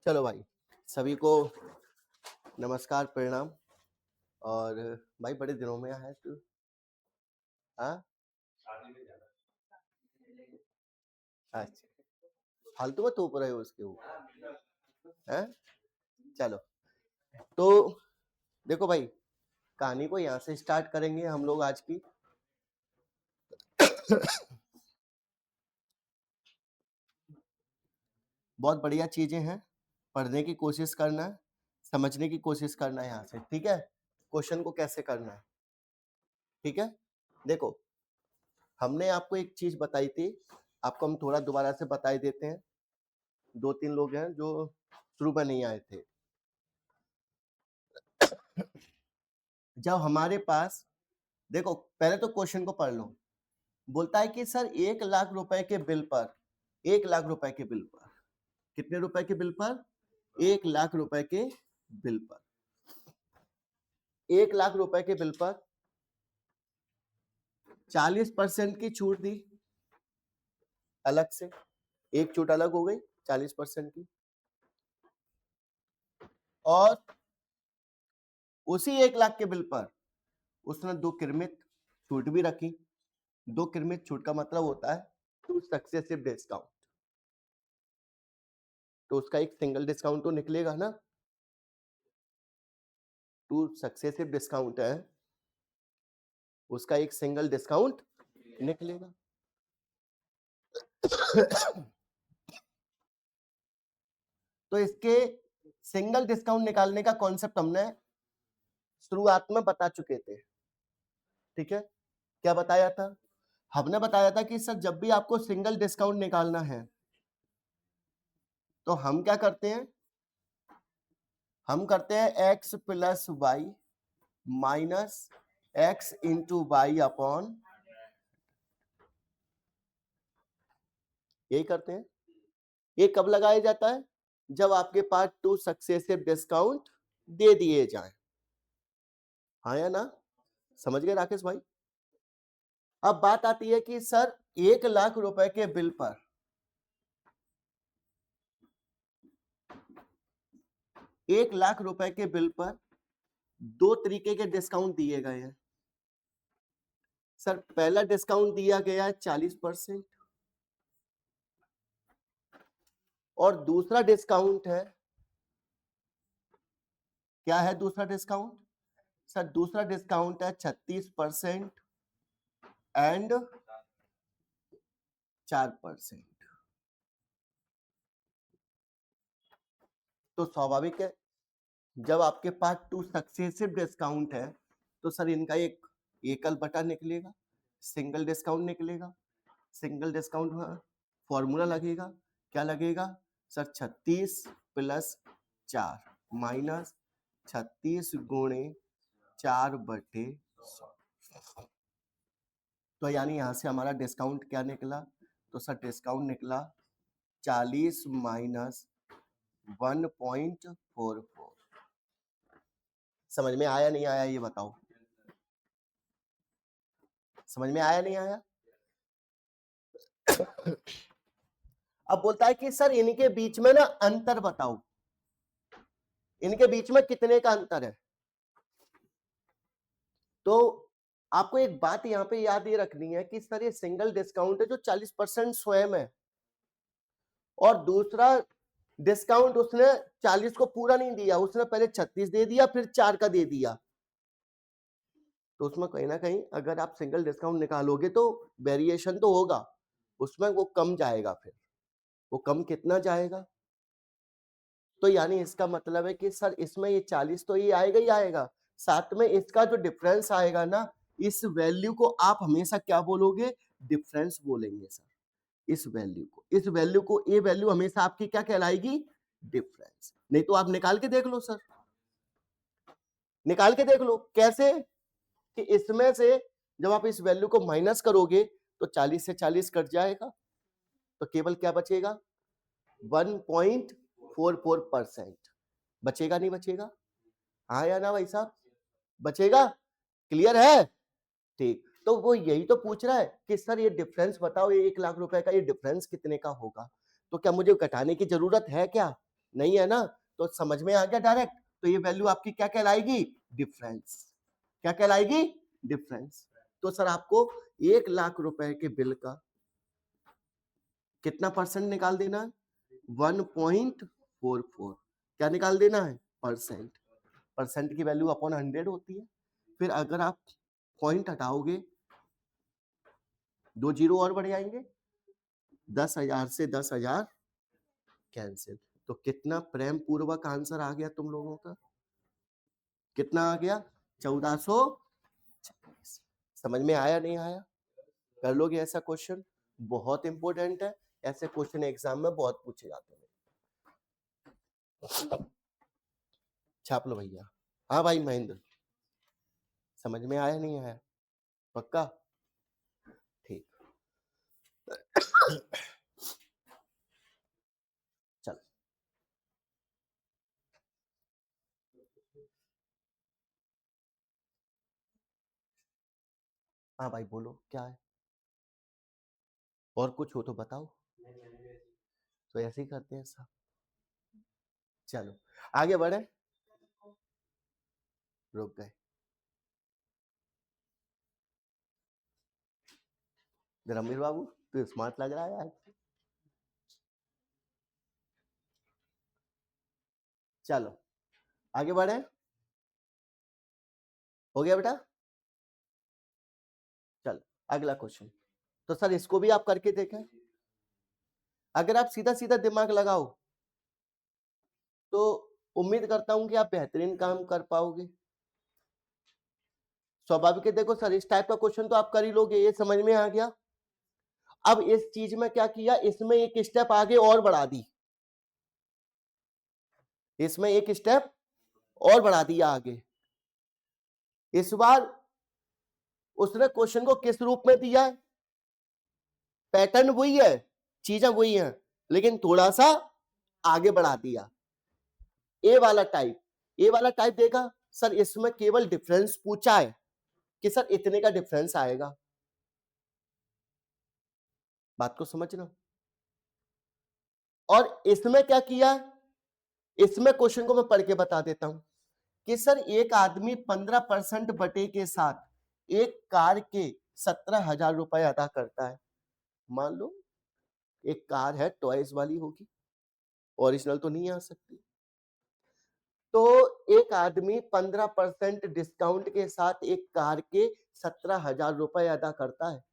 चलो भाई, सभी को नमस्कार, प्रणाम। और भाई बड़े दिनों में आया तू। हाँ, अच्छा, फालतू में थोप रहे हो उसके ऊपर। हैं? चलो, तो देखो भाई, कहानी को यहाँ से स्टार्ट करेंगे हम लोग आज की। बहुत बढ़िया चीजें हैं, पढ़ने की कोशिश करना है, समझने की कोशिश करना है यहाँ से, ठीक है। क्वेश्चन को कैसे करना है, ठीक है। देखो, हमने आपको एक चीज बताई थी, आपको हम थोड़ा दोबारा से बता ही देते हैं। 2-3 लोग हैं जो शुरू में नहीं आए थे। जब हमारे पास, देखो पहले तो क्वेश्चन को पढ़ लो। बोलता है कि सर 1,00,000 रुपए के बिल पर, 1,00,000 रुपए के बिल पर, कितने रुपए के बिल पर? 1,00,000 रुपए के बिल पर, 1,00,000 रुपए के बिल पर 40% की छूट दी अलग से, एक छूट अलग हो गई 40% की। और उसी 1,00,000 के बिल पर उसने 2 किरमित छूट भी रखी। 2 किरमित छूट का मतलब होता है 2 सक्सेसिव डिस्काउंट। तो उसका एक सिंगल डिस्काउंट तो निकलेगा ना, 2 सक्सेसिव डिस्काउंट है, उसका एक सिंगल डिस्काउंट निकलेगा। तो इसके सिंगल डिस्काउंट निकालने का कॉन्सेप्ट हमने शुरुआत में बता चुके थे, ठीक है। क्या बताया था? हमने बताया था कि सर जब भी आपको सिंगल डिस्काउंट निकालना है तो हम क्या करते हैं, हम करते हैं x plus Y minus X into Y upon, यही करते हैं। ये कब लगाया जाता है? जब आपके पास 2 सक्सेसिव डिस्काउंट दे दिए जाएं। हाँ या ना? समझ गए राकेश भाई? अब बात आती है कि सर 1,00,000 रुपए के बिल पर 1,00,000 रुपए के बिल पर 2 तरीके के डिस्काउंट दिए गए हैं। सर पहला डिस्काउंट दिया गया है 40% और दूसरा डिस्काउंट है, क्या है दूसरा डिस्काउंट? सर दूसरा डिस्काउंट है 36% एंड 4%। तो स्वाभाविक है, जब आपके पास 2 सक्सेसिव डिस्काउंट है तो सर इनका एक एकल बटा निकलेगा, सिंगल डिस्काउंट निकलेगा। सिंगल डिस्काउंट फॉर्मूला लगेगा, क्या लगेगा सर? 36 प्लस 4 माइनस 36 गुणे 4/100। तो यानी यहां से हमारा डिस्काउंट क्या निकला? तो सर डिस्काउंट निकला 40 माइनस 1.44। समझ में आया नहीं आया ये बताओ? समझ में आया नहीं आया? अब बोलता है कि सर इनके बीच में ना अंतर बताओ, इनके बीच में कितने का अंतर है। तो आपको एक बात यहां पे याद ये रखनी है कि सर ये सिंगल डिस्काउंट है जो 40% स्वयं है, और दूसरा डिस्काउंट उसने 40 को पूरा नहीं दिया, उसने पहले 36 दे दिया फिर 4 का दे दिया। तो उसमें कहीं ना कहीं अगर आप सिंगल डिस्काउंट निकालोगे तो वेरिएशन तो होगा, उसमें वो कम जाएगा। फिर वो कम कितना जाएगा? तो यानी इसका मतलब है कि सर इसमें ये 40 तो ये आएगा ही आएगा, साथ में इसका जो डिफरेंस आएगा ना, इस वैल्यू को आप हमेशा क्या बोलोगे? डिफरेंस बोलेंगे सर। इस वैल्यू को ये वैल्यू हमेशा आपकी क्या कहलाएगी? डिफरेंस। नहीं तो आप निकाल के देख लो सर, निकाल के देख लो कैसे, कि इसमें से जब आप इस वैल्यू को माइनस करोगे तो 40 से 40 कट जाएगा, तो केवल क्या बचेगा? 1.44% बचेगा, नहीं बचेगा? हाँ या ना भाई साहब? बचेगा? क्लियर है? ठीक। तो वो यही तो पूछ रहा है कि सर ये डिफरेंस बताओ, ये 1,00,000 रुपए का ये डिफरेंस कितने का होगा। तो क्या मुझे घटाने की जरूरत है क्या? नहीं है ना, तो समझ में आ गया डायरेक्ट। तो ये वैल्यू आपकी क्या कहलाएगी? डिफरेंस। क्या कहलाएगी? डिफरेंस। तो सर आपको 1,00,000 रुपए के बिल का कितना परसेंट निकाल देना है? 1.44। क्या निकाल देना है? परसेंट। परसेंट की वैल्यू अपॉन 100 होती है। फिर अगर आप पॉइंट हटाओगे, 2 जीरो और बढ़ जाएंगे, 10,000 से 10,000 कैंसिल। तो कितना प्रेम पूर्वक आंसर आ गया तुम लोगों का? कितना आ गया? 1440। समझ में आया नहीं आया? कर लोगे ऐसा क्वेश्चन? बहुत इंपॉर्टेंट है, ऐसे क्वेश्चन एग्जाम में बहुत पूछे जाते हैं। छाप लो भैया। हाँ भाई महेंद्र, समझ में आया नहीं आया? पक्का? ठीक। चल, हाँ भाई बोलो क्या है? और कुछ हो तो बताओ। तो ऐसे ही करते हैं सब। चलो आगे बढ़े। रुक गए। धर्मवीर बाबू तू स्मार्ट लग रहा है यार। चलो आगे बढ़े। हो गया बेटा? चलो अगला क्वेश्चन। तो सर इसको भी आप करके देखें। अगर आप सीधा सीधा दिमाग लगाओ तो उम्मीद करता हूं कि आप बेहतरीन काम कर पाओगे। स्वाभाविक है, देखो सर इस टाइप का क्वेश्चन तो आप कर ही लोगे, ये समझ में आ गया। अब इस चीज में क्या किया, इसमें एक स्टेप आगे और बढ़ा दी, इसमें एक स्टेप और बढ़ा दिया आगे। इस बार उसने क्वेश्चन को किस रूप में दिया है? पैटर्न वही है, चीजें वही हैं, लेकिन थोड़ा सा आगे बढ़ा दिया। ए वाला टाइप, ए वाला टाइप देखा सर, इसमें केवल डिफरेंस पूछा है कि सर इतने का डिफरेंस आएगा। बात को समझना। और इसमें क्या किया, इसमें क्वेश्चन को मैं पढ़ के बता देता हूं कि सर एक आदमी 15% बटे के साथ एक कार के 17,000 रुपए अदा करता है। मान लो एक कार है, टॉयज वाली होगी, ओरिजिनल तो नहीं आ सकती। तो एक आदमी 15% डिस्काउंट के साथ एक कार के 17,000 रुपए अदा करता है।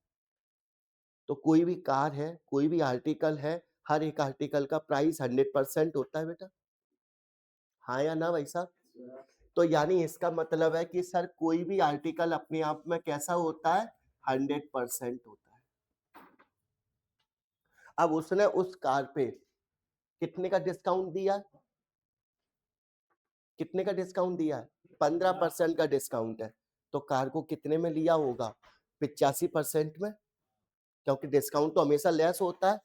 तो कोई भी कार है, कोई भी आर्टिकल है, हर एक आर्टिकल का प्राइस 100% होता है बेटा। हाँ या ना भाई साहब? तो यानी इसका मतलब है कि सर कोई भी आर्टिकल अपने आप में कैसा होता है? 100% होता है। अब उसने उस कार पे कितने का डिस्काउंट दिया? कितने का डिस्काउंट दिया है? 15% का डिस्काउंट है। तो कार को कितने में लिया होगा? 85% में, क्योंकि डिस्काउंट तो हमेशा लेस होता है।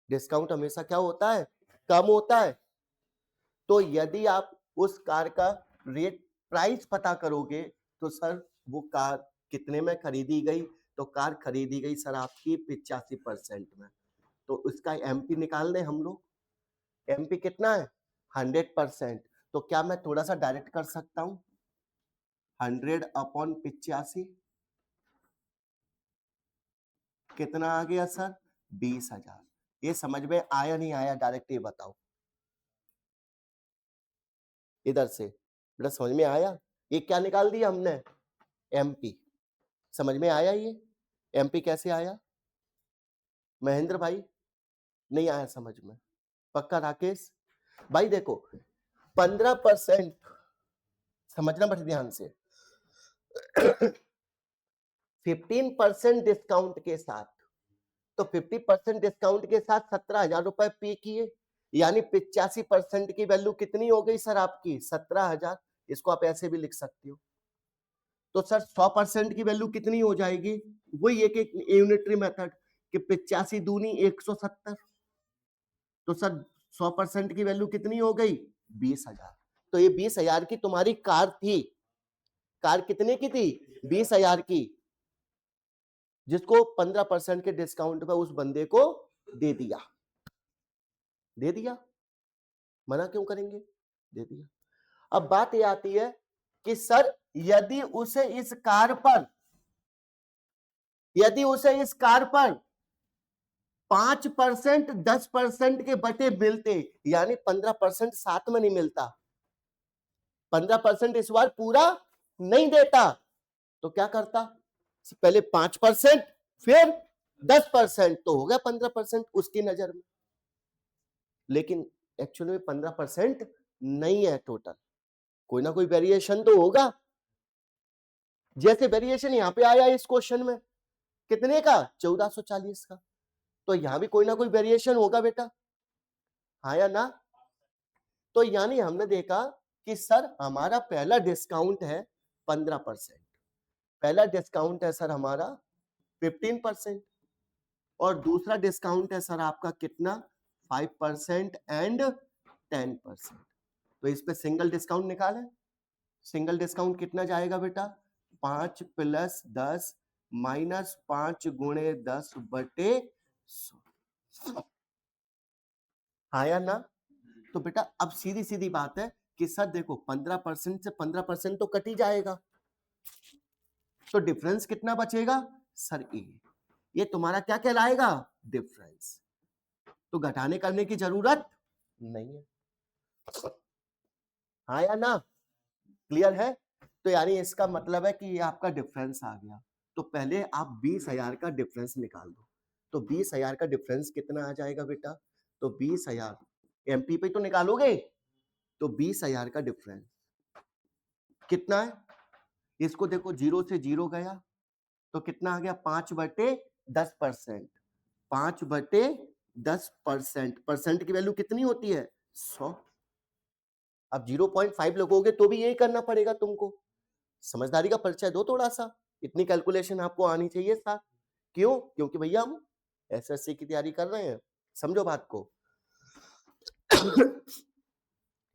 डिस्काउंट हमेशा क्या होता है? कम होता है। तो यदि आप उस कार का रेट प्राइस पता करोगे तो सर वो कार कितने में खरीदी गई? तो कार खरीदी गई सर आपकी 85% में। तो उसका एमपी निकाल दें हम लोग। एमपी कितना है? 100%। तो क्या मैं थोड़ा सा डायरेक्ट कर सकता हूं? 100/85 कितना आ गया सर? 20,000। ये समझ में आया नहीं आया? डायरेक्ट ये बताओ इधर से। बेटा समझ में आया? ये क्या निकाल दिया हमने? एमपी। समझ में आया ये? एमपी कैसे आया? महेंद्र भाई नहीं आया समझ में? पक्का राकेश भाई? देखो 15% समझना बड़े ध्यान से। 15% डिस्काउंट के साथ, तो 50% डिस्काउंट के साथ 17,000 रुपए पे किए, यानी 85% की वैल्यू कितनी हो गई सर आपकी? 17,000। इसको आप ऐसे भी लिख सकते हो। तो सर 100% की वैल्यू कितनी हो जाएगी? वही एक यूनिटरी मेथड कि 85 दूनी 170। तो सर 100% की वैल्यू कितनी हो गई? 20,000। तो ये 20,000 की तुम्हारी कार थी। कार कितने की थी? 20,000 की, जिसको 15% के डिस्काउंट पे उस बंदे को दे दिया। दे दिया। मना क्यों करेंगे? दे दिया। अब बात ये आती है कि सर यदि उसे इस कार पर 5% 10% के बटे मिलते, यानी 15% साथ में नहीं मिलता, 15% इस बार पूरा नहीं देता, तो क्या करता? पहले 5% फिर 10%, तो हो गया 15% उसकी नजर में। लेकिन एक्चुअली में 15% नहीं है टोटल, कोई ना कोई वेरिएशन तो होगा। जैसे वेरिएशन यहां पे आया इस क्वेश्चन में, कितने का? 1440 का, तो यहां भी कोई ना कोई वेरिएशन होगा बेटा, हाँ या ना? तो यानी हमने देखा कि सर हमारा पहला डिस्काउंट है 15%, पहला डिस्काउंट है सर हमारा 15%, और दूसरा डिस्काउंट है सर आपका कितना? 5% एंड 10%। तो इस पे सिंगल डिस्काउंट निकालें, सिंगल डिस्काउंट कितना जाएगा बेटा? 5 + 10 - 5 × 10/100, हाँ या ना? तो बेटा अब सीधी सीधी बात है कि सर देखो 15% से 15% तो कट ही जाएगा, तो डिफरेंस कितना बचेगा? सर ये तुम्हारा क्या कहलाएगा? डिफरेंस। तो घटाने करने की जरूरत नहीं है, हाँ या ना? क्लियर है? तो यानी इसका मतलब है कि ये आपका डिफरेंस आ गया। तो पहले आप 20,000 का डिफरेंस निकाल दो। तो 20,000 का डिफरेंस कितना आ जाएगा बेटा? तो 20,000 एमपी पे तो निकालोगे, तो 20,000 का डिफरेंस कितना है? इसको देखो, 0 से 0 गया तो कितना आ गया? 5/10%, 5/10%, परसेंट की वैल्यू कितनी होती है? 100। अब 0.5 लगोगे तो भी यही करना पड़ेगा तुमको, समझदारी का परिचय दो थोड़ा सा, इतनी कैलकुलेशन आपको आनी चाहिए साथ। क्यों? क्योंकि भैया हम एसएससी की तैयारी कर रहे हैं, समझो बात को।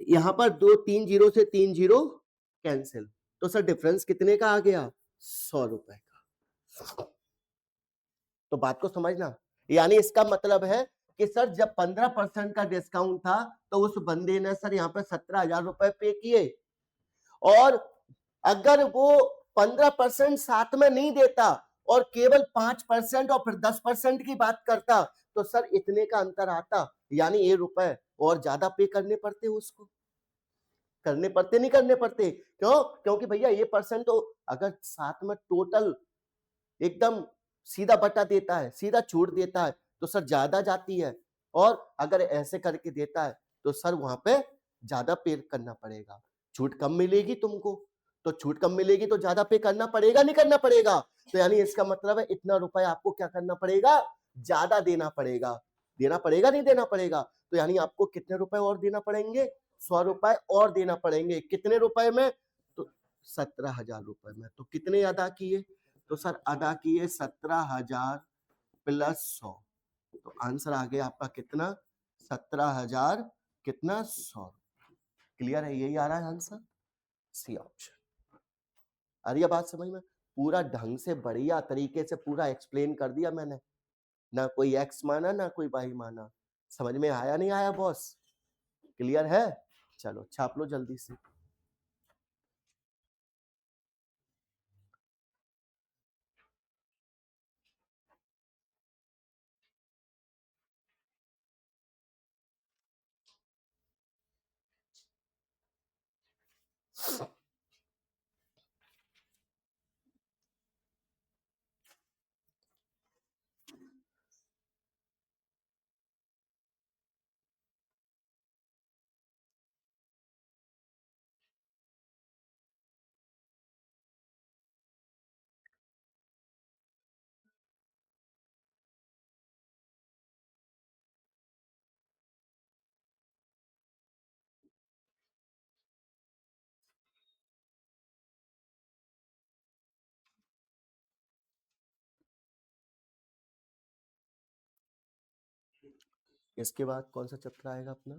यहां पर 3 जीरो से 3 जीरो कैंसिल, तो सर डिफरेंस कितने का आ गया? 100 रुपए का। तो बात को समझना, यानी इसका मतलब है कि सर जब 15% का डिस्काउंट था तो उस बंदे ने सर यहाँ पे 17,000 रुपए पे किए, और अगर वो 15% साथ में नहीं देता और केवल 5% और फिर 10% की बात करता, तो सर इतने का अंतर आता, यानी ये रुपए और ज्यादा पे करने पड़ते उसको, करने पड़ते नहीं करने पड़ते? क्यों? क्योंकि भैया ये परसेंट तो अगर साथ में टोटल एकदम सीधा बटा देता है, सीधा छूट देता है, तो सर ज्यादा जाती है, और अगर ऐसे करके देता है तो सर वहां पे ज्यादा पे करना पड़ेगा, छूट कम मिलेगी तुमको, तो छूट कम मिलेगी तो ज्यादा पे करना पड़ेगा नहीं करना पड़ेगा? तो यानी इसका मतलब है इतना रुपए आपको क्या करना पड़ेगा? ज्यादा देना पड़ेगा, देना पड़ेगा नहीं देना पड़ेगा? तो यानी आपको कितने रुपए और देना पड़ेंगे? 100 रुपए और देना पड़ेंगे। कितने रुपए में? तो 17,000 रुपए में। तो कितने अदा किए? तो सर अदा किए 17,000 + 100, तो आंसर आ गया आपका कितना? 17,000 कितना? 100। क्लियर है? यही आ रहा है आंसर, सी ऑप्शन। आ रही है बात समझ में? पूरा ढंग से बढ़िया तरीके से पूरा एक्सप्लेन कर दिया मैंने, ना कोई एक्स माना ना कोई वाई माना। समझ में आया नहीं आया बॉस? क्लियर है? चलो छाप लो जल्दी से। इसके बाद कौन सा चैप्टर आएगा अपना?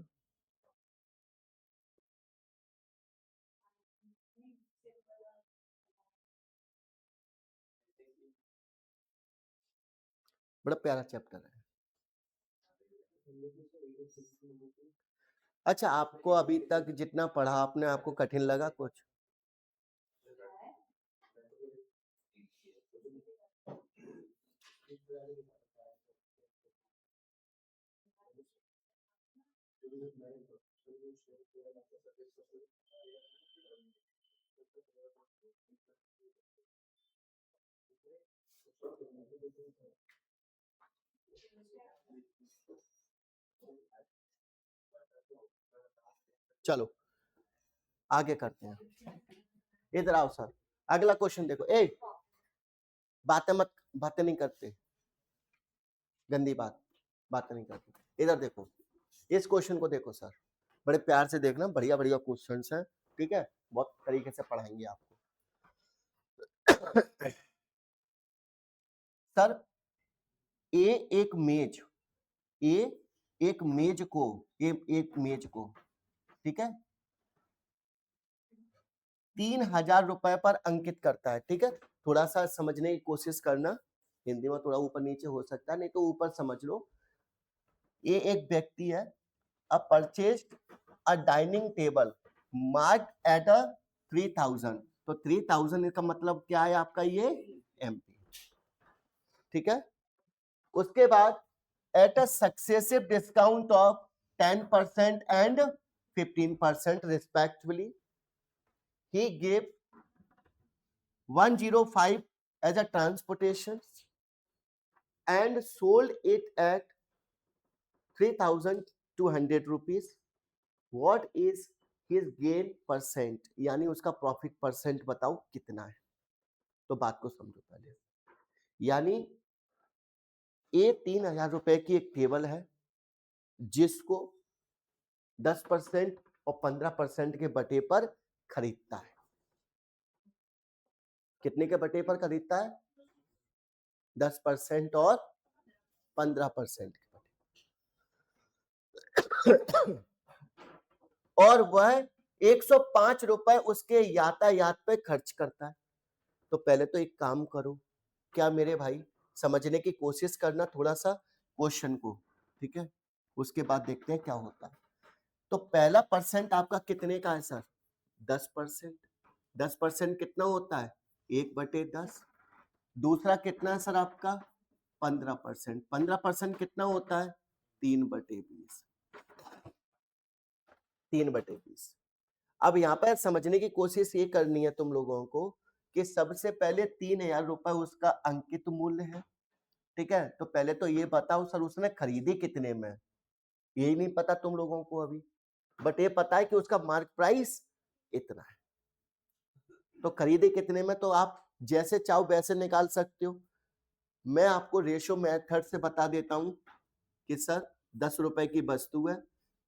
बड़ा प्यारा चैप्टर है। अच्छा, आपको अभी तक जितना पढ़ा आपने, आपको कठिन लगा कुछ? चलो आगे करते हैं, इधर आओ सर। अगला क्वेश्चन देखो। बातें नहीं करते, गंदी बातें नहीं करते। इधर देखो, इस क्वेश्चन को देखो सर, बड़े प्यार से देखना, बढ़िया बढ़िया क्वेश्चन है, ठीक है, बहुत तरीके से पढ़ाएंगे आपको। सर ए एक मेज एक मेज को, ठीक है, 3,000 रुपए पर अंकित करता है, ठीक है। थोड़ा सा समझने की कोशिश करना, हिंदी में थोड़ा ऊपर नीचे हो सकता है, नहीं तो ऊपर समझ लो। ये एक व्यक्ति है, a purchased a dining table marked at 3,000, तो 3,000 का मतलब क्या है आपका, ये एमपी, ठीक है। उसके बाद at a successive discount of 10% and 15% respectively, he gave 105 as a transportation and sold it at 3,200 rupees. What is his gain percent, यानी उसका प्रॉफिट परसेंट बताओ कितना है। तो बात को समझो पहले, यानी ये 3,000 रुपए की एक टेबल है जिसको 10% और 15% के बटे पर खरीदता है। कितने के बटे पर खरीदता है? 10% और 15% के बटे। और वह 105 रुपए उसके यातायात पे खर्च करता है। तो पहले तो एक काम करो, क्या मेरे भाई, समझने की कोशिश करना थोड़ा सा क्वेश्चन को, ठीक है, उसके बाद देखते हैं क्या होता है। तो पहला परसेंट आपका कितने का है सर? 10%। 10% कितना होता है? 1/10। दूसरा कितना है सर आपका? 15%। 15% कितना होता है? 3/20। 3/20। अब यहाँ पर समझने की कोशिश ये करनी है तुम लोगों को कि सबसे पहले 3,000 रुपए उसका अंकित मूल्य है, ठीक है। तो पहले तो ये बताओ सर उसने खरीदी कितने में? यही नहीं पता तुम लोगों को अभी, बट ये पता है कि उसका मार्क प्राइस इतना है। तो खरीदी कितने में, तो आप जैसे चाहो वैसे निकाल सकते हो। मैं आपको रेशो मेथड से बता देता हूं कि सर 10 रुपए की वस्तु है,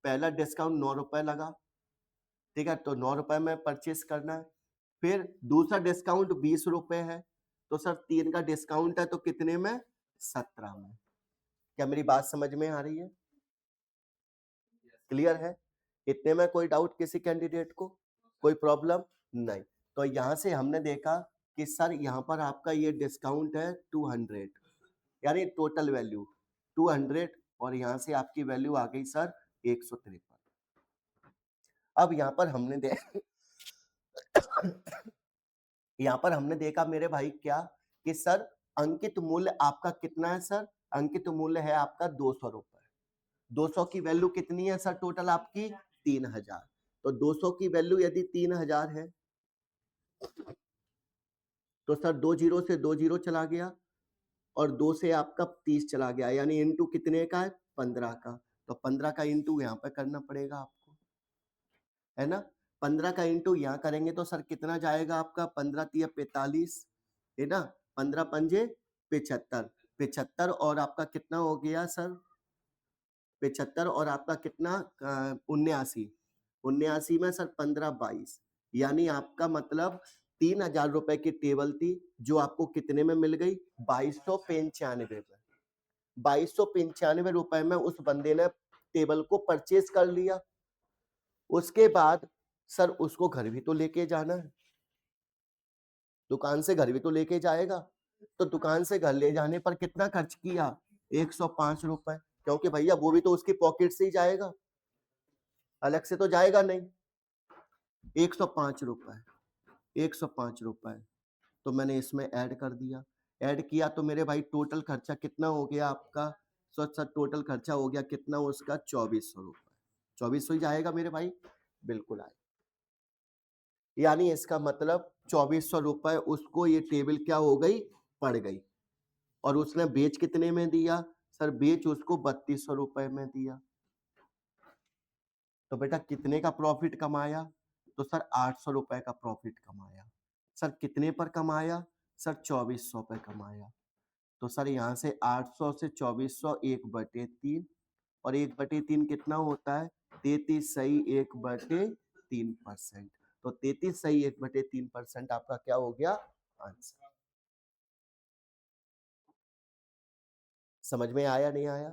पहला डिस्काउंट 9 रुपए लगा, ठीक है, तो 9 रुपए में परचेस करना है। फिर दूसरा डिस्काउंट 20 रुपए है, तो सर 3 का डिस्काउंट है तो कितने में? 17 में। क्या मेरी बात समझ में आ रही है? क्लियर है? इतने में कोई डाउट किसी कैंडिडेट को? कोई प्रॉब्लम नहीं। तो यहां से हमने देखा कि सर यहाँ पर आपका ये डिस्काउंट है 200, यानी टोटल वैल्यू 200, और यहाँ से आपकी वैल्यू आ गई सर 153। अब यहाँ पर हमने देखा मेरे भाई क्या, कि सर अंकित मूल्य आपका कितना है सर? अंकित मूल्य है आपका 200 रुपए। 200 की वैल्यू कितनी है सर टोटल आपकी? 3,000। तो 200 की वैल्यू यदि 3,000 है तो सर 2 जीरो से 2 जीरो चला गया, और 2 से आपका 30 चला गया, यानी इंटू कितने का है? 15 का। तो 15 का इंटू यहाँ पे करना पड़ेगा आपको, है ना। 15 का इंटू यहाँ करेंगे तो सर कितना जाएगा आपका? 15 तिया 45, है ना। 15 पंजे 75, 75 और आपका कितना हो गया सर? 75 और आपका कितना? 79। 79 में सर 15 22, यानी आपका मतलब 3,000 रुपए की टेबल थी जो आपको कितने में मिल गई? 2295 में। 2295 रुपए में उस बंदे ने टेबल को परचेज कर लिया। उसके बाद सर उसको घर भी तो लेके जाना है, दुकान से घर भी तो लेके जाएगा। तो दुकान से घर ले जाने पर कितना खर्च किया? 105 रुपए, क्योंकि भैया वो भी तो उसकी पॉकेट से ही जाएगा। अलग से तो जाएगा नहीं। 105 रुपए, 105 रुपए, तो मैंने इसमें ऐड कर दिया। ऐड किया तो मेरे भाई टोटल खर्चा कितना हो गया आपका? सर टोटल खर्चा हो गया कितना उसका? 2400 रुपए। 2400 ही जाएगा मेरे भाई, बिल्कुल आए। यानी इसका मतलब 2400 रुपए उसको ये टेबल क्या हो गई? पड़ गई। और उसने बेच कितने में दिया? सर बेच उसको 3200 रुपए में दिया। तो बेटा कितने का प्रॉफिट कमाया? तो सर 800 रुपए का प्रॉफिट कमाया। सर कितने पर कमाया? सर 2400 पे कमाया। तो सर यहाँ से 800 से 2400 1/3 और 1/3 कितना होता है? 33 सही 1/3%। तो 33 सही 1/3% आपका क्या हो गया? आंसर। समझ में आया नहीं आया?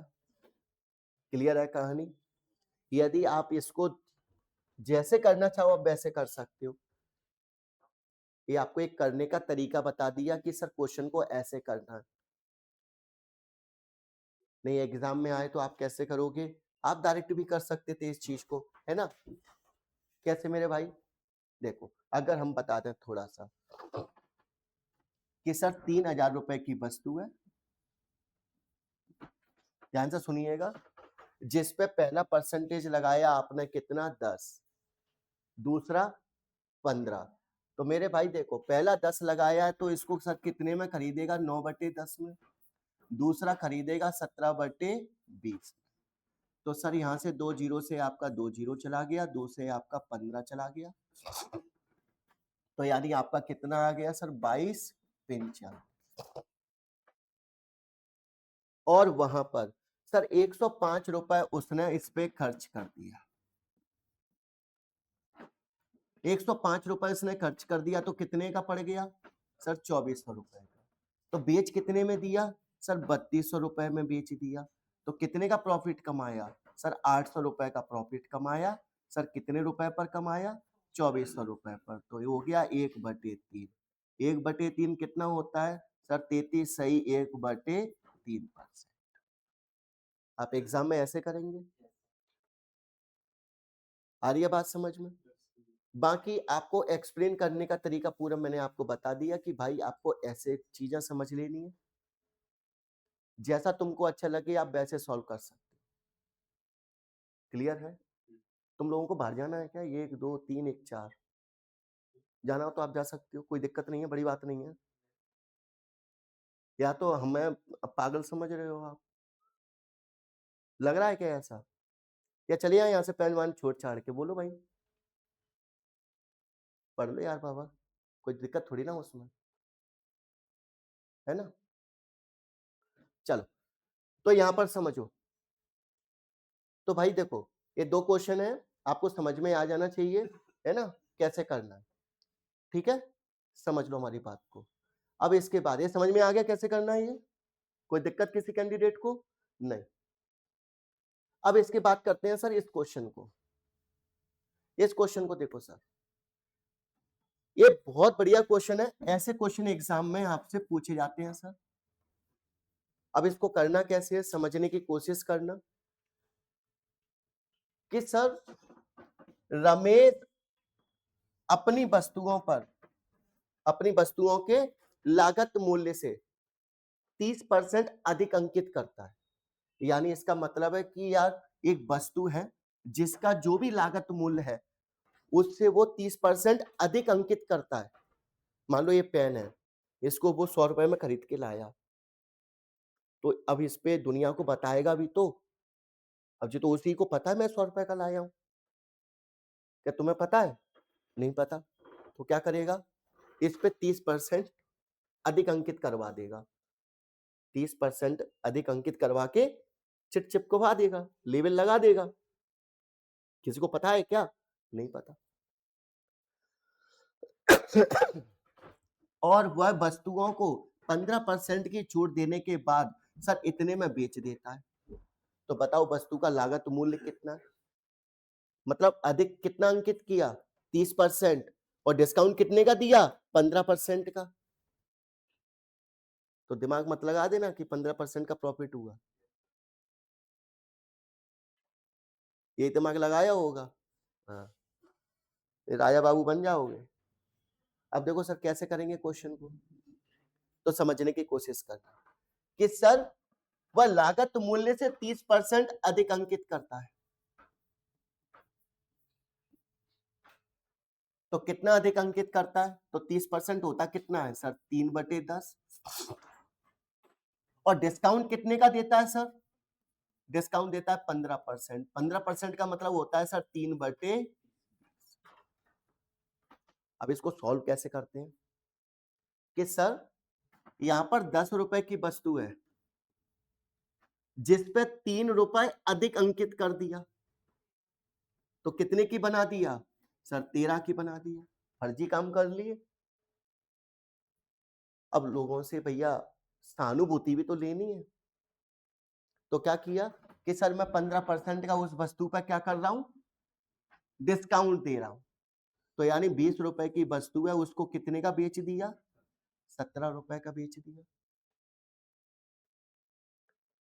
क्लियर है कहानी? यदि आप इसको जैसे करना चाहो आप वैसे कर सकते हो। ये आपको एक करने का तरीका बता दिया कि सर क्वेश्चन को ऐसे करना है। नहीं एग्जाम में आए तो आप कैसे करोगे? आप डायरेक्ट भी कर सकते थे इस चीज को, है ना? कैसे मेरे भाई? देखो अगर हम बता दें थोड़ा सा कि सर 3000 रुपए की वस्तु है, ध्यान से सुनिएगा, जिस पे पहला परसेंटेज लगाया आपने कितना? 10, दूसरा 15। तो मेरे भाई देखो पहला 10 लगाया है तो इसको सर कितने में खरीदेगा? 9/10 में। दूसरा खरीदेगा 17/20। तो सर यहाँ से 2 जीरो से आपका 2 जीरो चला गया, 2 से आपका 15 चला गया, तो यानी आपका कितना आ गया सर? 22/5। और वहां पर सर 105 रुपए उसने इस पे खर्च कर दिया। 105 रुपए उसने खर्च कर दिया तो कितने का पड़ गया? सर 2400 रुपए का। तो बेच कितने में दिया? सर 3200 रुपए में बेच दिया। तो कितने का प्रॉफिट कमाया? सर 800 रुपए का प्रॉफिट कमाया। सर कितने रुपए पर कमाया? 2400 रुपए पर। तो ये हो गया 1/3। 1/3 कितना होता है? सर 33 सही 1/3%। आप एग्जाम में ऐसे करेंगे? आ रही है बात समझ में? बाकी आपको एक्सप्लेन करने का तरीका पूरा मैंने आपको बता दिया कि भाई आपको ऐसे चीजें समझ लेनी है, जैसा तुमको अच्छा लगे आप वैसे सॉल्व कर सकते हो। क्लियर है? तुम लोगों को बाहर जाना है क्या? 1 2 3 1 4 जाना हो तो आप जा सकते हो, कोई दिक्कत नहीं है, बड़ी बात नहीं है। या तो हमें पागल समझ रहे हो आप? लग रहा है क्या ऐसा? या चलिए यहाँ से पेन वान छोड़ छाड़ के बोलो भाई, पढ़ लो यार बाबा, कोई दिक्कत थोड़ी ना उसमें, है ना? चलो तो यहाँ पर समझो। तो भाई देखो ये 2 क्वेश्चन है, आपको समझ में आ जाना चाहिए, है ना? कैसे करना है, ठीक है? समझ लो हमारी बात को। अब इसके बाद ये समझ में आ गया कैसे करना है ये? कोई दिक्कत किसी कैंडिडेट को? नहीं। अब इसके बाद करते हैं सर इस क्वेश्चन को। इस क्वेश्चन को देखो सर, ये बहुत बढ़िया क्वेश्चन है, ऐसे क्वेश्चन एग्जाम में आपसे पूछे जाते हैं सर। अब इसको करना कैसे है समझने की कोशिश करना कि सर रमेश अपनी वस्तुओं पर, अपनी वस्तुओं के लागत मूल्य से 30% अधिक अंकित करता है। यानी इसका मतलब है कि यार एक वस्तु है जिसका जो भी लागत मूल्य है उससे वो 30% अधिक अंकित करता है। मान लो ये पेन है, इसको वो 100 रुपए में खरीद के लाया, तो अब इस पे दुनिया को बताएगा भी तो। अब जी तो उसी को पता है मैं 100 रुपए का लाया हूं, क्या तुम्हें पता है? नहीं पता। तो क्या करेगा? इस पे 30% अधिक अंकित करवा देगा, 30% अधिक अंकित करवा के चिट चिपकवा देगा, लेबल लगा देगा। किसी को पता है क्या? नहीं पता। और वह वस्तुओं को 15% की छूट देने के बाद सर इतने में बेच देता है। तो बताओ वस्तु का लागत मूल्य कितना है? मतलब अधिक कितना अंकित किया? 30%। और डिस्काउंट कितने का दिया? 15% का। तो दिमाग मत लगा देना कि 15% का प्रॉफिट हुआ, ये दिमाग लगाया होगा। हाँ, राजा बाबू बन जाओगे। अब देखो सर कैसे करेंगे क्वेश्चन को, तो समझने की कोशिश करना कि सर वह लागत मूल्य से 30% अधिक अंकित करता है, तो कितना अधिक अंकित करता है, तो 30% होता कितना है सर 3/10, और डिस्काउंट कितने का देता है सर, डिस्काउंट देता है 15%, 15% का मतलब होता है सर 3/, अब इसको सॉल्व कैसे करते हैं कि सर यहां पर 10 रुपए की वस्तु है जिस पे 3 रुपए अधिक अंकित कर दिया, तो कितने की बना दिया सर 13 की बना दिया, फर्जी काम कर लिए। अब लोगों से भैया सहानुभूति भी तो लेनी है, तो क्या किया कि सर मैं 15% का उस वस्तु पर क्या कर रहा हूं, डिस्काउंट दे रहा हूं, तो यानी 20 रुपए की वस्तु है उसको कितने का बेच दिया, 17 रुपए का बेच दिया।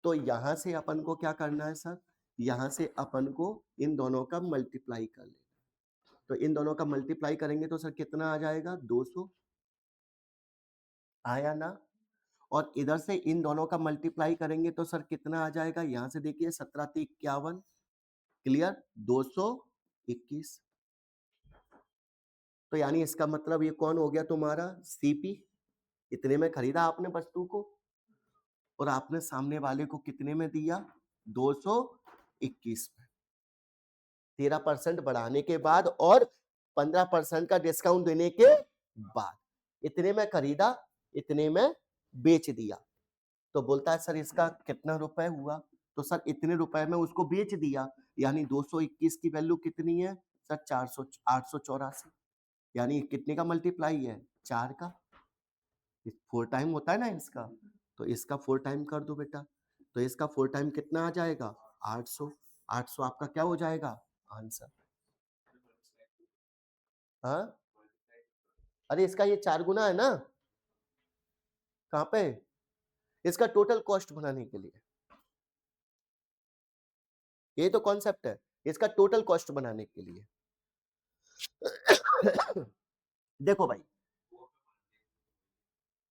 तो यहां से अपन को क्या करना है सर, यहां से अपन को इन दोनों का मल्टीप्लाई कर लेना, तो इन दोनों का मल्टीप्लाई करेंगे तो सर कितना आ जाएगा 200, आया ना, और इधर से इन दोनों का मल्टीप्लाई करेंगे तो सर कितना आ जाएगा, यहां से देखिए 17×51, क्लियर 221, तो यानी इसका मतलब ये कौन हो गया तुम्हारा सीपी, इतने में खरीदा आपने वस्तु को और आपने सामने वाले को कितने में दिया 221 में, 13% बढ़ाने के बाद और 15% का डिस्काउंट देने के बाद इतने में खरीदा, इतने में बेच दिया, तो बोलता है सर इसका कितना रुपए हुआ, तो सर इतने रुपए में उसको बेच दिया, यानी 221 की वैल्यू कितनी है सर 884, यानी कितने का मल्टीप्लाई है 4 का, 4 टाइम होता है ना इसका, तो इसका 4 टाइम कर दो बेटा, तो इसका 4 टाइम कितना आ जाएगा 800, 800 आपका क्या हो जाएगा आंसर। हाँ अरे इसका ये 4 गुना है ना, कहां पे, इसका टोटल कॉस्ट बनाने के लिए, ये तो कॉन्सेप्ट है, इसका टोटल कॉस्ट बनाने के लिए। देखो भाई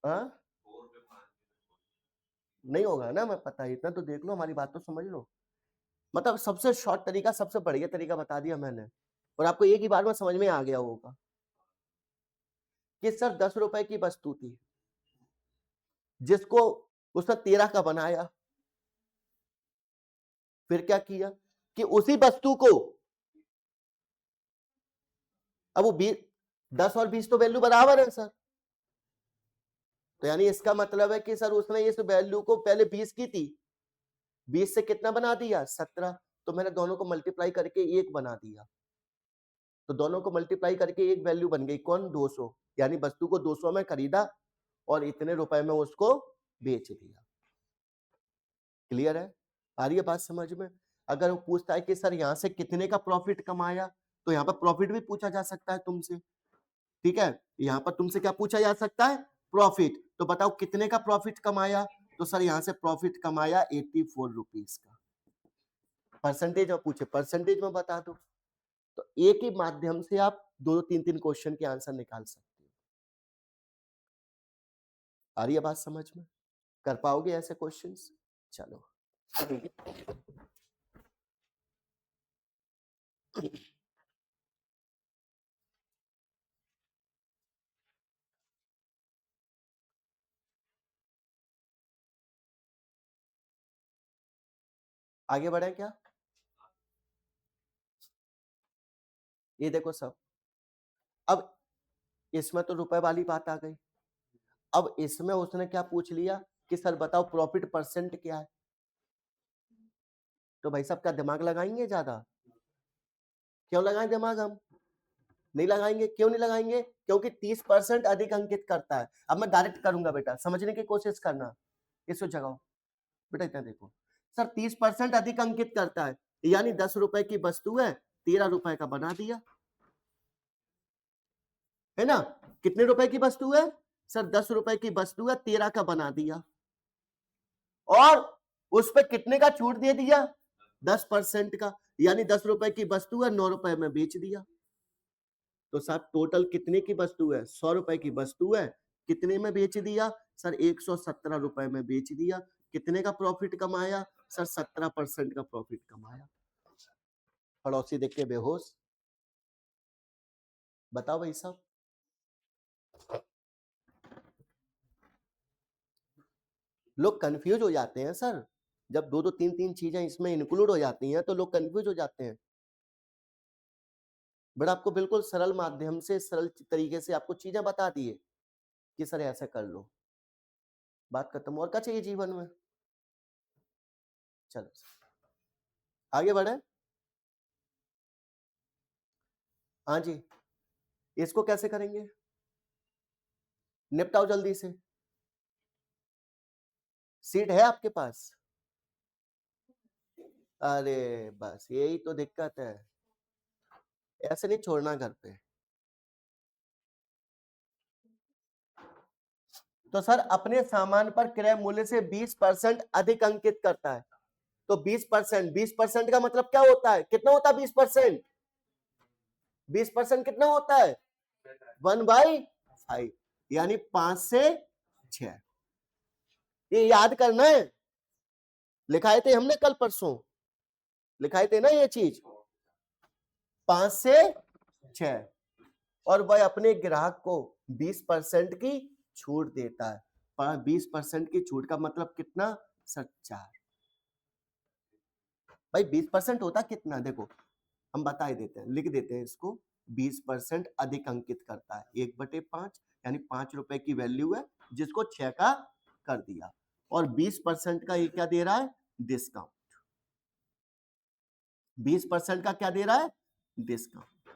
हाँ नहीं होगा ना, मैं पता है इतना तो देख लो, हमारी बात तो समझ लो, मतलब सबसे शॉर्ट तरीका सबसे बढ़िया तरीका बता दिया मैंने, और आपको एक ही बार में समझ में आ गया होगा कि सर 10 रुपए की वस्तु थी जिसको उसने 13 का बनाया, फिर क्या किया कि उसी वस्तु को, अब वो 10 और 20 तो वैल्यू बराबर है सर, तो यानी इसका मतलब है कि सर उसने इस वैल्यू को पहले 20 की थी, 20 से कितना बना दिया 17, तो मैंने दोनों को मल्टीप्लाई करके 1 बना दिया, तो दोनों को मल्टीप्लाई करके एक वैल्यू बन गई कौन 200, यानी वस्तु को 200 में खरीदा और इतने रुपए में उसको बेच दिया। क्लियर है, आ रही है बात समझ में। अगर वो पूछता है कि सर यहाँ से कितने का प्रॉफिट कमाया, तो यहाँ पर प्रॉफिट भी पूछा जा सकता है तुमसे, ठीक है, यहाँ पर तुमसे क्या पूछा जा सकता है प्रॉफिट, तो बताओ कितने का प्रॉफिट कमाया, तो सर यहाँ से प्रॉफिट कमाया 84 रुपीज का, परसेंटेज में पूछे परसेंटेज में बता दो, तो एक ही माध्यम से आप 2-3 क्वेश्चन के आंसर निकाल सकते हो। आ रही है बात समझ में, कर पाओगे ऐसे क्वेश्चंस, चलो आगे बढ़े क्या, ये देखो सब, अब इसमें तो रुपए वाली बात आ गई, अब इसमें उसने क्या पूछ लिया कि सर बताओ प्रॉफिट परसेंट क्या है, तो भाई साहब क्या दिमाग लगाएंगे ज्यादा, क्यों लगाएं दिमाग हम, नहीं लगाएंगे, क्यों नहीं लगाएंगे, क्योंकि 30% अधिक अंकित करता है। अब मैं डायरेक्ट करूंगा बेटा, समझने की कोशिश करना, इसको जगाओ बेटा, इतना देखो सर 30% अधिक अंकित करता है, यानी 10 रुपए की वस्तु है 13 रुपए का बना दिया, है ना, कितने रुपए की वस्तु है सर 10 रुपए की वस्तु है 13 का बना दिया, और उस पर कितने का छूट दे दिया 10% का, यानी 10 रुपए की वस्तु है, 9 रुपए में बेच दिया। तो साहब टोटल कितने की वस्तु है? 100 रुपए की वस्तु है, कितने में बेच दिया सर? 117 रुपए में बेच दिया। कितने का प्रॉफिट कमाया सर? 17% का प्रॉफिट कमाया। पड़ोसी देख के बेहोश। बताओ भाई साहब, लोग कंफ्यूज हो जाते हैं सर, जब दो दो तीन तीन चीजें इसमें इंक्लूड हो जाती हैं तो लोग कंफ्यूज हो जाते हैं। बट आपको बिल्कुल सरल माध्यम से, सरल तरीके से आपको चीजें बता दिए कि सर ऐसा कर लो, बात खत्म। और क्या चाहिए जीवन में? चलो आगे बढ़े। हाँ जी, इसको कैसे करेंगे? निपटाओ जल्दी से। सीट है आपके पास? अरे बस यही तो दिक्कत है, ऐसे नहीं छोड़ना घर पे। तो सर अपने सामान पर क्रय मूल्य से 20% अधिक अंकित करता है। तो 20%, 20% का मतलब क्या होता है? कितना होता है 20%? 20% कितना होता है? 1/5, यानी 5 से 6। ये याद करना है, लिखाए थे हमने कल परसों, लिखाए थे ना ये चीज, 5 से 6। और वह अपने ग्राहक को 20% की छूट देता है। 20% की छूट का मतलब कितना सर? 4। भाई 20% होता कितना? देखो हम बता ही देते हैं, लिख देते हैं इसको। 20% अधिक अंकित करता है 1/5, यानी 5 रुपए की वैल्यू है जिसको 6 का कर दिया, और 20% का ये क्या दे रहा है? डिस्काउंट। 20% का क्या दे रहा है? डिस्काउंट।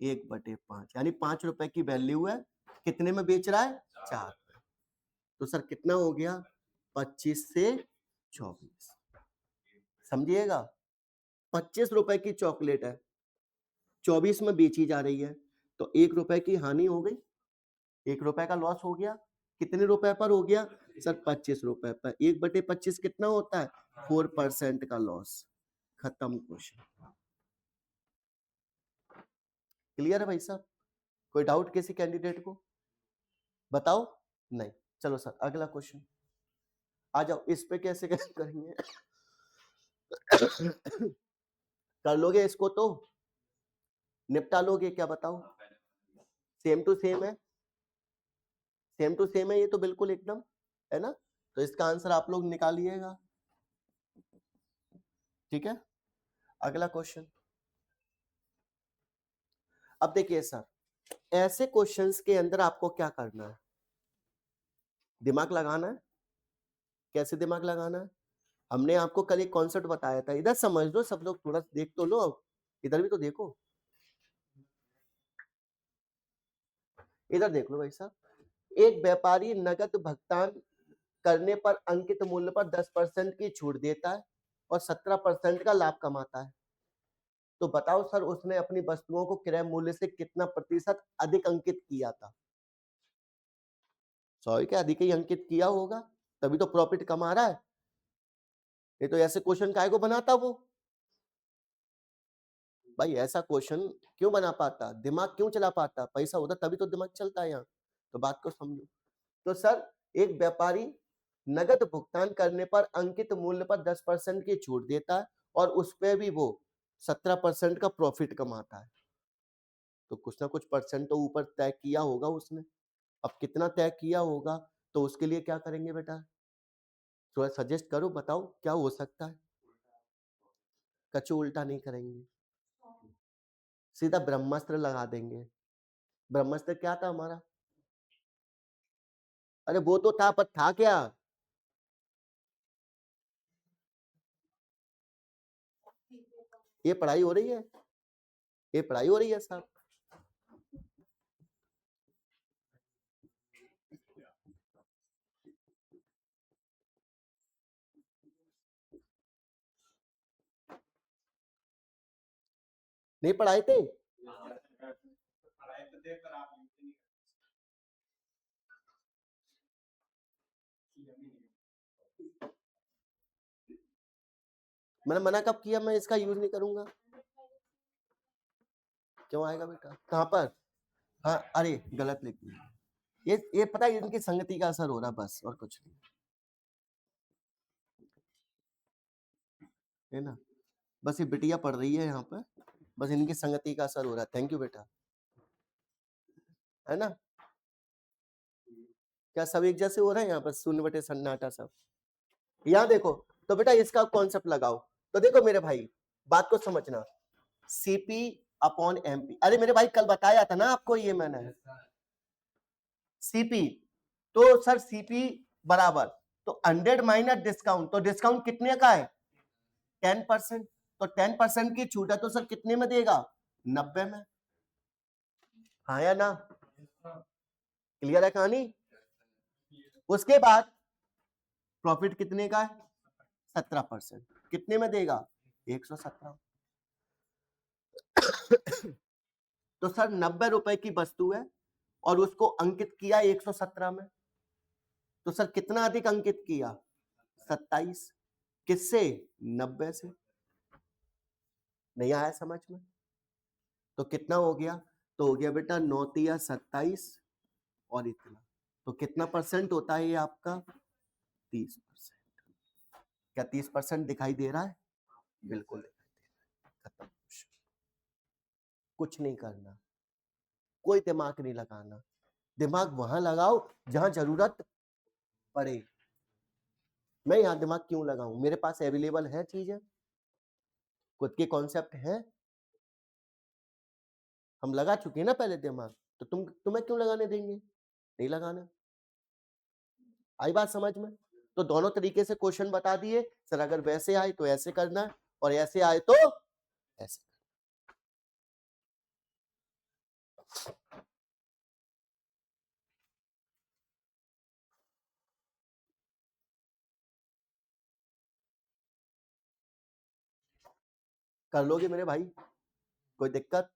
1/5 यानी 5 रुपए की वैल्यू है, कितने में बेच रहा है? 4। तो सर कितना हो गया? 25 से 24। समझिएगा, 25 रुपए की चॉकलेट है, 24 में बेची जा रही है, तो 1 रुपए की हानि हो गई, 1 रुपए का लॉस हो गया। कितने रुपए पर हो गया सर? 25 रुपए पर। 1/25 कितना होता है? 4% का लॉस। खत्म क्वेश्चन। क्लियर है भाई साहब? कोई डाउट किसी कैंडिडेट को? बताओ। नहीं, चलो सर अगला क्वेश्चन आ जाओ। इस पे कैसे कैसे करेंगे? कर लोगे इसको तो? निपटा लोगे क्या? बताओ। सेम टू सेम है, सेम टू सेम है ये तो, बिल्कुल एकदम, है ना? तो इसका आंसर आप लोग निकालिएगा। ठीक है, अगला क्वेश्चन। अब देखिए सर, ऐसे क्वेश्चंस के अंदर आपको क्या करना है? दिमाग लगाना है। कैसे दिमाग लगाना है? हमने आपको कल एक कॉन्सेप्ट बताया था, इधर समझ लो सब लोग, थोड़ा देख तो लो, इधर भी तो देखो, इधर देख लो भाई साहब। एक व्यापारी नगद भुगतान करने पर अंकित मूल्य पर 10% की छूट देता है और 17% का लाभ कमाता है। तो बताओ सर, उसने अपनी वस्तुओं को क्रय मूल्य से कितना प्रतिशत अधिक अंकित किया था? 100 के अधिक ही अंकित किया होगा, तभी तो प्रॉफिट कमा रहा है। ये तो ऐसे क्वेश्चन काहे को बनाता वो? भाई ऐसा क्वेश्चन क्यों बना पाता? दिमाग क्यों चला पाता? पैसा होता तभी तो दिमाग चलता है यहाँ। तो बात को समझो। तो सर एक व्यापारी नगद भुगतान करने पर अंकित मूल्य पर 10% की छूट देता है और उस पे भी वो 17% का प्रॉफिट कमाता है। तो कुछ ना कुछ परसेंट तो ऊपर तय किया होगा उसने। अब कितना तय किया होगा, तो उसके लिए क्या करेंगे बेटा? थोड़ा सजेस्ट करो, बताओ क्या हो सकता है? कछु उल्टा नहीं करेंगे, सीधा ब्रह्मास्त्र लगा देंगे। ब्रह्मास्त्र क्या था हमारा? अरे वो तो था, पर था क्या? ये पढ़ाई हो रही है, ये पढ़ाई हो रही है साहब। नहीं पढ़ाए थे? मैंने मना कब किया मैं इसका यूज नहीं करूंगा? क्यों आएगा बेटा? कहाँ पर? हाँ, अरे गलत लिख दिया। ये पता है इनकी संगति का असर हो रहा बस, और कुछ नहीं है ना। बस ये बिटिया पढ़ रही है यहाँ पे, बस इनकी संगति का असर हो रहा है। थैंक यू बेटा, है ना। क्या सब एक जैसे हो रहे हैं यहाँ पर? शून्य बटे सन्नाटा सब। यहाँ देखो तो बेटा इसका कॉन्सेप्ट लगाओ। तो देखो मेरे भाई, बात को समझना, सीपी अपॉन एमपी। अरे मेरे भाई कल बताया था ना आपको ये मैंने, सीपी। तो सर सीपी बराबर, तो 100 माइनस डिस्काउंट, तो डिस्काउंट कितने का है? 10%। तो 10% की छूट है तो सर कितने में देगा? 90 में। हाँ या ना? क्लियर है कहानी? उसके बाद प्रॉफिट कितने का है? 17%। कितने में देगा? 117। तो सर 90 रुपए की वस्तु है और उसको अंकित किया 117 में, तो सर कितना अधिक अंकित किया? 27। किससे? 90 से। नहीं आया समझ में? तो कितना हो गया? तो हो गया बेटा 9 तिया 27 और इतना, तो कितना परसेंट होता है ये आपका? 30%। क्या 30% दिखाई दे रहा है? बिल्कुल दिखाई दे रहा है। खत्म। कुछ नहीं करना, कोई दिमाग नहीं लगाना। दिमाग वहां लगाओ जहां जरूरत पड़े। मैं यहाँ दिमाग क्यों लगाऊं? मेरे पास अवेलेबल है चीजें, खुद के कॉन्सेप्ट है, हम लगा चुके हैं ना पहले दिमाग। तो तुम्हें क्यों लगाने देंगे? नहीं लगाना। आई बात समझ में? तो दोनों तरीके से क्वेश्चन बता दिए सर, अगर वैसे आए तो ऐसे करना है और ऐसे आए तो ऐसे। कर लोगे मेरे भाई? कोई दिक्कत?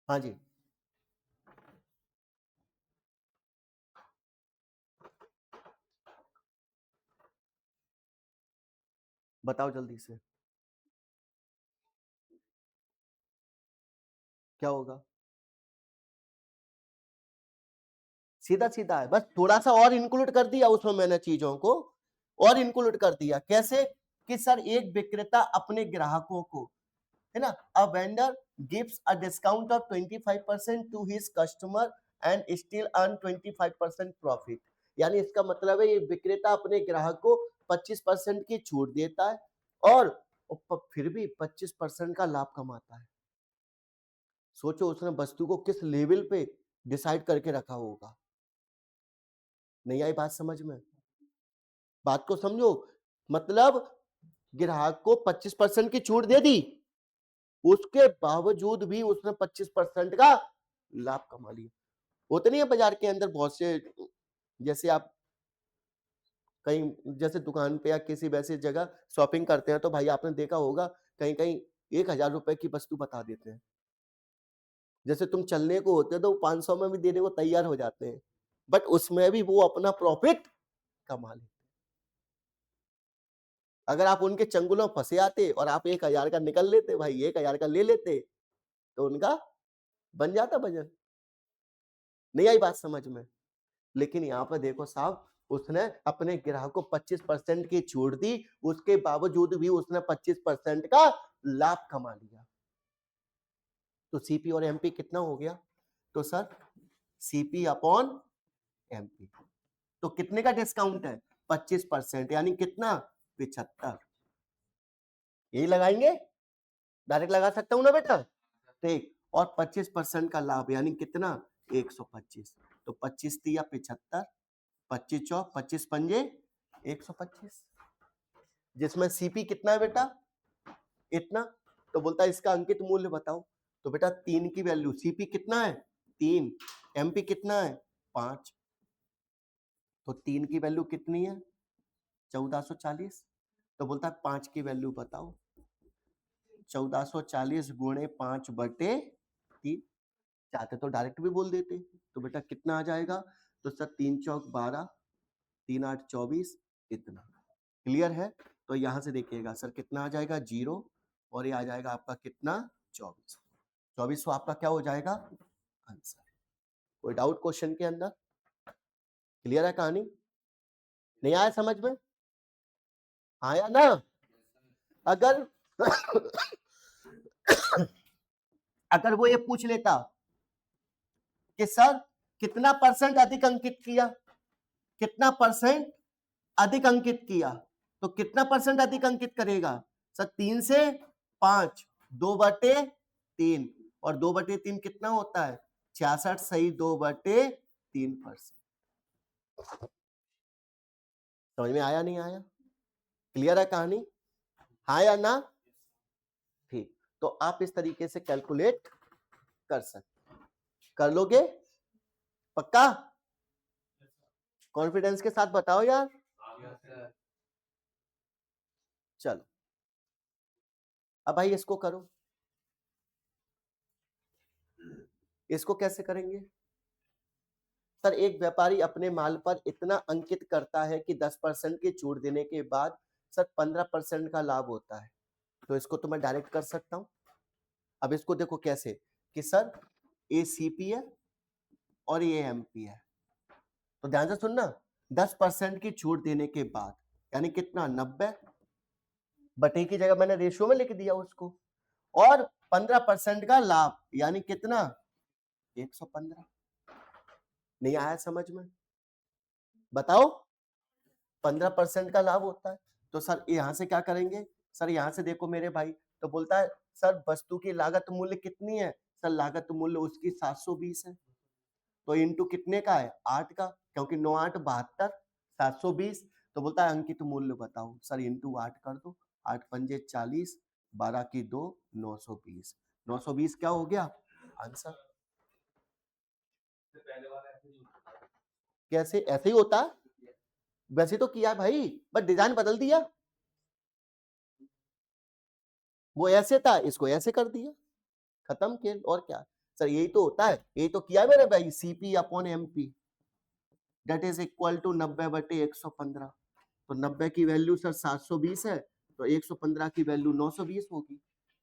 हाँ जी, बताओ जल्दी से क्या होगा? सीधा सीधा है, बस थोड़ा सा और इंक्लूड कर दिया उसमें मैंने चीजों को, और इंक्लूड कर दिया। कैसे? कि सर एक विक्रेता अपने ग्राहकों को, है ना, a vendor gives a discount of 25% to his customer and still earn 25% profit. यानी इसका मतलब है ये विक्रेता अपने ग्राहक को 25% की छूट देता है और फिर भी 25% का लाभ कमाता है। सोचो उसने वस्तु को किस लेवल पे डिसाइड करके रखा होगा। नहीं आई बात समझ में? बात को समझो, मतलब ग्राहक को 25% की छूट दे दी, उसके बावजूद भी उसने 25% का लाभ कमा लिया। होते नहीं है बाजार के अंदर बहुत से, जैसे आप कहीं जैसे दुकान पे या किसी वैसी जगह शॉपिंग करते हैं तो भाई आपने देखा होगा कहीं कहीं 1000 रुपए की वस्तु बता देते हैं। जैसे तुम चलने को होते तो 500 में भी देने को तैयार हो जाते हैं, बट उसमें भी वो अपना प्रॉफिट कमा लेते। अगर आप उनके चंगुलों फंसे आते और आप 1000 का निकल लेते, भाई 1000 का ले लेते, तो उनका बन जाता वजन। नहीं आई बात समझ में? लेकिन यहाँ पर देखो साहब, उसने अपने ग्राहक को 25% की छूट दी, उसके बावजूद भी उसने 25% का लाभ कमा लिया। तो सीपी और एमपी कितना हो गया? तो सर सीपी अपॉन एमपी, तो कितने का डिस्काउंट है? 25%, यानी कितना? 75। यही लगाएंगे, डायरेक्ट लगा सकता हूं ना बेटा? ठीक, और 25% का लाभ यानी कितना? 125। तो 25 दिया 75, 25 चौक 25 पंजे 125, जिसमें सीपी कितना है बेटा? इतना। तो बोलता है इसका अंकित मूल्य बताओ। तो बेटा 3 की वैल्यू, सीपी कितना है? 3, एमपी कितना है? 5। तो 3 की वैल्यू कितनी है? 1440। तो बोलता है 5 की वैल्यू बताओ। 1440 गुणे 5 बटे 3। चाहते तो डायरेक्ट भी बोल देते, तो बेटा कितना आ जाएगा? तो सर 3 चौक 12, 3 8 24 इतना। क्लियर है? तो यहां से देखिएगा सर कितना आ जाएगा 0 और ये आ जाएगा आपका कितना 24। 24 आपका क्या हो जाएगा आंसर। कोई डाउट क्वेश्चन के अंदर? क्लियर है कहानी? नहीं आया समझ में? आया ना? अगर अगर वो ये पूछ लेता कि सर कितना परसेंट अधिक अंकित किया, कितना परसेंट अधिक अंकित किया, तो कितना परसेंट अधिक अंकित करेगा सर? 3 से 5, 2/3 और 2/3 कितना होता है 66 सही 2/3%। समझ में आया नहीं आया? क्लियर है कहानी? हाँ या ना? ठीक, तो आप इस तरीके से कैलकुलेट कर सकते, कर लोगे पक्का? कॉन्फिडेंस के साथ बताओ यार। चलो अब भाई इसको करो। इसको कैसे करेंगे सर? एक व्यापारी अपने माल पर इतना अंकित करता है कि 10% की छूट देने के बाद सर 15% का लाभ होता है। तो इसको तो मैं डायरेक्ट कर सकता हूं। अब इसको देखो कैसे कि सर ये सीपी है और ये एमपी है। तो ध्यान से सुनना, 10% की छूट देने के बाद यानी कितना 90 बटे की जगह मैंने रेशियो में लिख दिया उसको, और 15% का लाभ यानी कितना 115। नहीं आया समझ में? बताओ 15% का लाभ होता है। तो सर यहां से क्या करेंगे सर? यहां से देखो मेरे भाई, तो बोलता है सर वस्तु की लागत मूल्य कितनी है? सर लागत मूल्य उसकी 720 है। तो इंटू कितने का है 8 का, क्योंकि 9 8 72 720। तो बोलता है अंकित मूल्य बताओ। सर इंटू 8 कर दो, 8 पंजे 40, 12 की 2 920। 920 क्या हो गया आंसर। कैसे ऐसे ही होता? वैसे तो किया भाई, बस डिजाइन बदल दिया। वो ऐसे था, इसको ऐसे कर दिया, खत्म खेल। और क्या सर, यही तो होता है, यही तो किया मेरे भाई। CP upon MP that is equal to 90/115। तो 90 की वैल्यू सर 720 है, तो 115 की वैल्यू 920 होगी।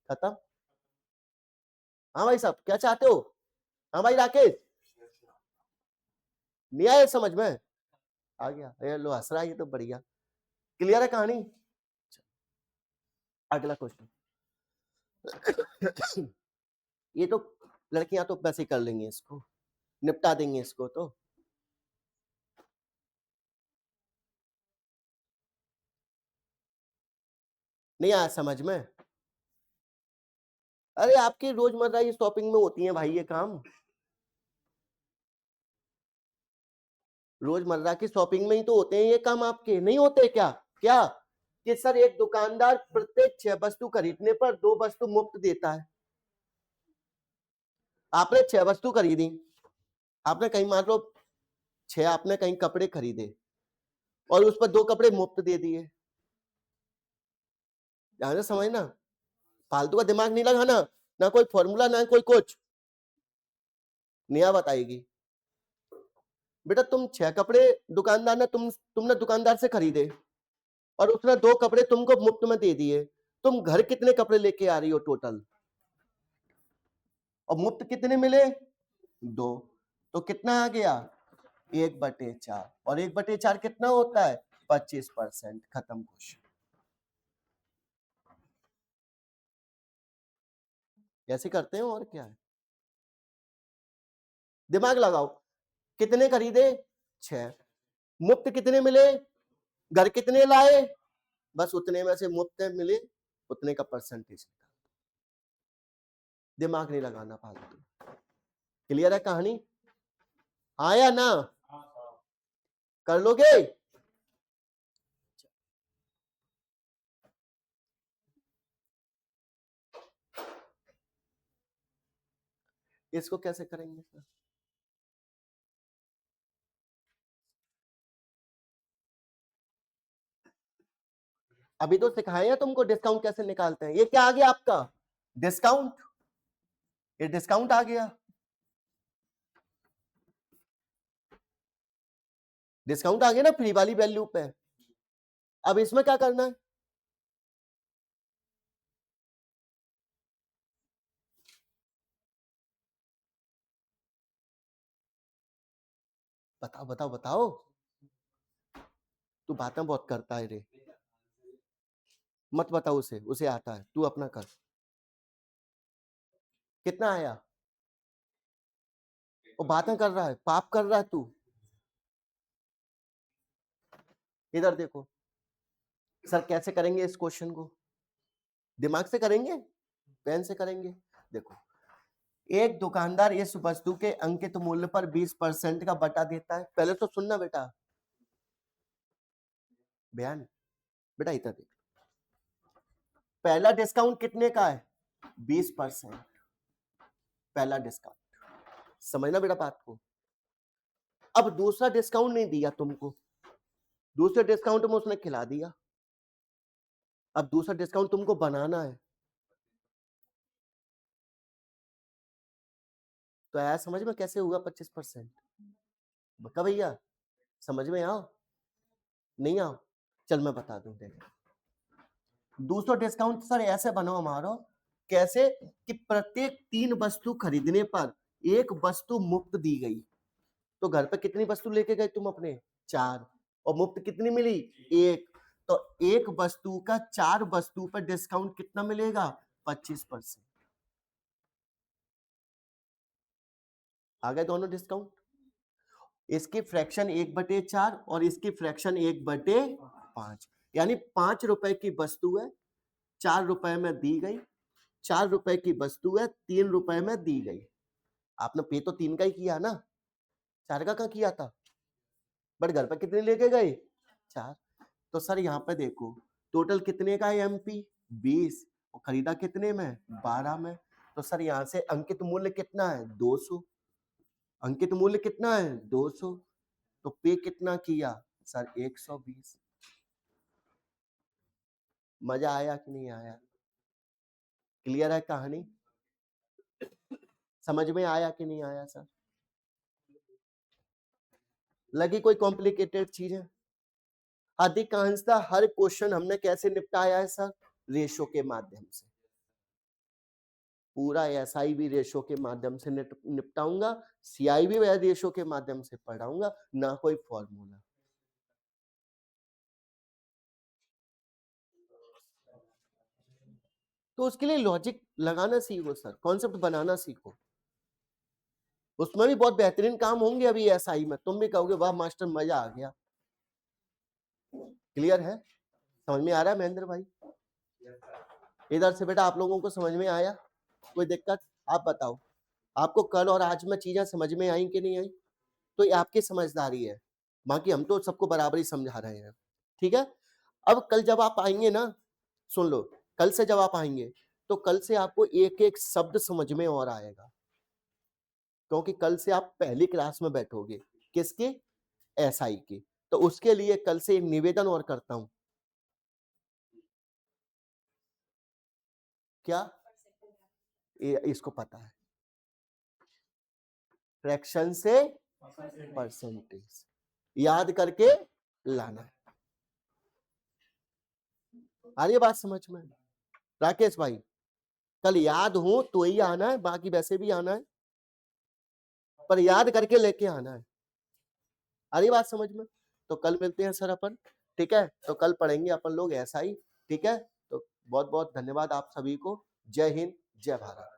खत्म। हाँ भाई साहब क्या चाहते हो? हाँ भाई राकेश, नहीं आया समझ में? आ गया? ये लो हंस रहा है, ये तो बढ़िया। क्लियर है कहानी? अगला क्वेश्चन। ये तो लड़कियां तो वैसे कर लेंगे, इसको निपटा देंगे इसको। तो नहीं आया समझ में? अरे आपकी रोजमर्रा की शॉपिंग में होती है भाई ये काम, रोजमर्रा की शॉपिंग में ही तो होते हैं ये काम। आपके नहीं होते क्या? क्या कि सर एक दुकानदार प्रत्येक 6 वस्तु खरीदने पर 2 वस्तु मुफ्त देता है। आपने 6 वस्तु खरीदी, आपने कहीं मान लो 6 आपने कहीं कपड़े खरीदे और उस पर 2 कपड़े मुफ्त दे दिए। ध्यान से समझना, फालतू का दिमाग नहीं लगाना, ना कोई फॉर्मूला ना कोई कुछ। नेहा बताएगी बेटा, तुम 6 कपड़े दुकानदार ने तुमने दुकानदार से खरीदे और उसने 2 कपड़े तुमको मुफ्त में दे दिए। तुम घर कितने कपड़े लेके आ रही हो टोटल? और मुफ्त कितने मिले 2, तो कितना आ गया 1/4। और 1/4 कितना होता है 25%। खत्म क्वेश्चन। कैसे करते हो और क्या है, दिमाग लगाओ। कितने खरीदे 6, मुफ्त कितने मिले, घर कितने लाए, बस उतने में से मुफ्त मिले उतने का परसेंटेज। दिमाग नहीं लगाना फालतू। क्लियर है कहानी? आया ना? कर लोगे? इसको कैसे करेंगे सर? अभी तो सिखाया तुमको डिस्काउंट कैसे निकालते हैं। ये क्या आ गया आपका डिस्काउंट, ये डिस्काउंट आ गया। डिस्काउंट आ गया ना फ्री वाली वैल्यू पे। अब इसमें क्या करना है, बताओ बताओ बताओ, तू बातें बहुत करता है रे, मत बताओ उसे, उसे आता है, तू अपना कर। कितना आया, वो बातें कर रहा है, पाप कर रहा है तू। इधर देखो सर कैसे करेंगे इस क्वेश्चन को, दिमाग से करेंगे, पेन से करेंगे। देखो, एक दुकानदार इस वस्तु के अंकित मूल्य पर 20% का बटा देता है। पहले तो सुनना बेटा, बयान बेटा इधर देख, पहला डिस्काउंट कितने का है, 20%, पहला डिस्काउंट, समझना बेटा बात को। अब दूसरा डिस्काउंट नहीं दिया तुमको, दूसरे डिस्काउंट में उसने खिला दिया, अब दूसरा डिस्काउंट तुमको बनाना है, तो आया समझ में कैसे होगा 25%, बता भैया, समझ में आओ नहीं आओ, चल मैं बता दूं। देख, दूसरा डिस्काउंट सर ऐसे बनाओ हमारा, कैसे कि प्रत्येक 3 वस्तु खरीदने पर एक वस्तु मुफ्त दी गई, तो घर पे कितनी वस्तु लेके गए तुम अपने, 4, और मुफ्त कितनी मिली, 1, तो एक वस्तु का 4 वस्तु पर डिस्काउंट कितना मिलेगा, 25%। आ गए दोनों डिस्काउंट, इसकी फ्रैक्शन 1/4 और इसकी फ्रैक्शन 1/5, यानी 5 रुपए की वस्तु है, 4 रुपए में दी गई, 4 रुपए की वस्तु है, 3 रुपए में दी गई। आपने पे तो 3 का ही किया ना, 4 का कहाँ किया था, बट घर पे कितने लेके गए, 4। तो सर यहाँ पे देखो टोटल कितने का है एमपी, 20, और खरीदा कितने में, 12 में। तो सर यहाँ से अंकित मूल्य कितना है, 200, अंकित मूल्य कितना है, 200, तो पे कितना किया सर, 120। मजा आया कि नहीं आया, क्लियर है कहानी, समझ में आया कि नहीं आया सर, लगी कोई कॉम्प्लिकेटेड चीज है। अधिकांशतः हर क्वेश्चन हमने कैसे निपटाया है सर, रेशो के माध्यम से, पूरा एसआई भी रेशो के माध्यम से निपटाऊंगा, सीआई भी रेशो के माध्यम से पढ़ाऊंगा, ना कोई फॉर्मूला। तो उसके लिए लॉजिक लगाना सीखो सर, कॉन्सेप्ट बनाना सीखो, उसमें भी बहुत बेहतरीन काम होंगे अभी एसआई में, तुम भी कहोगे वाह मास्टर मजा आ गया। क्लियर है, समझ में आ रहा है महेंद्र भाई, इधर से बेटा आप लोगों को समझ में आया, कोई दिक्कत, आप बताओ, आपको कल और आज में चीजें समझ में आई कि नहीं आई, तो ये आपकी समझदारी है, बाकी हम तो सबको बराबर ही समझा रहे हैं, ठीक है। अब कल जब आप आएंगे ना, सुन लो, कल से जब आप आएंगे तो कल से आपको एक एक शब्द समझ में और आएगा, क्योंकि कल से आप पहली क्लास में बैठोगे, किसके, एसआई की। तो उसके लिए कल से एक निवेदन और करता हूं, क्या इसको पता है, फ्रैक्शन से परसेंटेज याद करके लाना है, आ रही है बात समझ में, राकेश भाई, कल याद हो तो ही आना है, बाकी वैसे भी आना है, पर याद करके लेके आना है, आ रही बात समझ में। तो कल मिलते हैं सर अपन, ठीक है, तो कल पढ़ेंगे अपन लोग ऐसा ही, ठीक है। तो बहुत बहुत धन्यवाद आप सभी को, जय हिंद जय भारत।